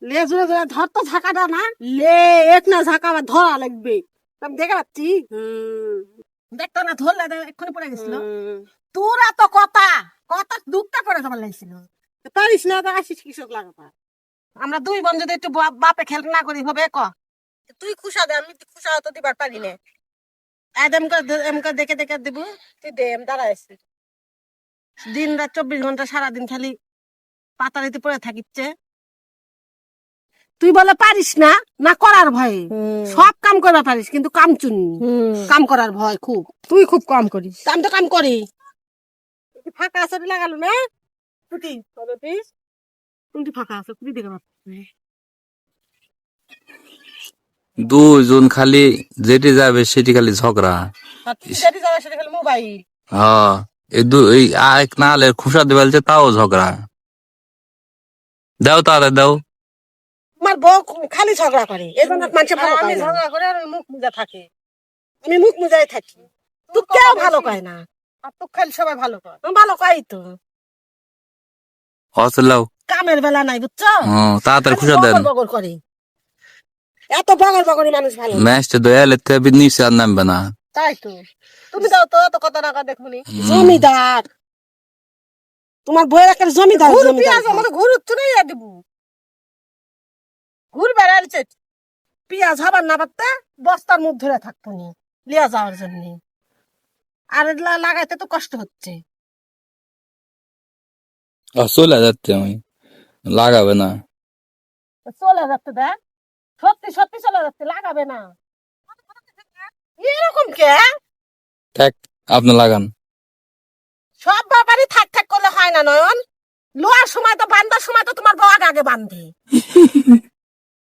লে জুড়ে জুড়ে ধর তো ঝাঁকাটা না, লে এক না ঝাঁকা আবার ধরা লাগবে। আমি দেখে পাচ্ছি দেখতো না, ধরলে এক্ষুনি পড়ে গেছিল। তোরা তো কথা কথা দুঃখটা পড়ে যাবার লাগছিল। পারিস না তো আসিস কৃষক লাগাতা। আমরা দুই বোন যদি একটু বাপে খেল না করি হবে ক। তুই খুশা দে, আমি খুশা তো দিবার পারি না। এমকা দেখে দেখে দিব, তুই দে এম দাঁড়াইছি দিন রাত 24 ঘন্টা সারাদিন খালি পাতারিতে পড়ে থাকিচ্ছে। তুই বলে পারিস না, না করার ভয়ে সব কাম করবা পারিস, কিন্তু কাম চুনি কাম করার ভয় খুব। তুই খুব কম করিস। আমি তো কাম করি। ফাঁকা আছে লাগালো না টুটি টুটি ফাঁকা আছে, টুটি দেখে পাচ্ছি। দুজন খালি যেটি যাবে সেটি খালি ঝগড়া। যেটি যাবে সেটি খালি মোবাইল। হ্যাঁ, এই এক নালে খুশা দেওয়ালছে তাও ঝগড়া। দাও তাদের দাও। আমার বউ খালি ঝগড়া করে, এই জন্য মানুষের ভালো আমি ঝগড়া করে আর মুখ মুজা থাকে। আমি মুখ মুজাই থাকি, তুই কেউ ভালো কয় না, আর তুই খালি সবাই ভালো কয়। ভালো কয় তো হসলাও কামের বেলা নাই বুঝছো। তাড়াতাড়ি খুশা দেন। বগর করে এত বগর বগরি মানুষ ভালো। ম্যাচটা দয়ালে নিচে আর নামবে না। তাই তো তুমি দাও তো এত কত টাকা দেখুনি। জমিদার তোমার বইয়ের একটা জমিদার। পেঁয়াজ আমাদের ঘুর উঠতে নেই দিব, ঘুর বেড়াচ্ছে পেঁয়াজ হবার না পারতে বস্তার মুখ ধরে থাকতো নি লিয়া যাওয়ার জন্য। আর লাগাইতে তো কষ্ট হচ্ছে। চলে যাচ্ছে, আমি লাগাবে না। চলে যাচ্ছে দেখ, সত্যি সত্যি চলে যাচ্ছে, লাগাবে না এরকম কে। থাক, আপনি লাগান। সব ব্যাপারই থাক থাক করলে হয় না নয়ন। লোয়ার সময় তো বান্ধার সময় তো তোমার বউ আগে বান্ধে।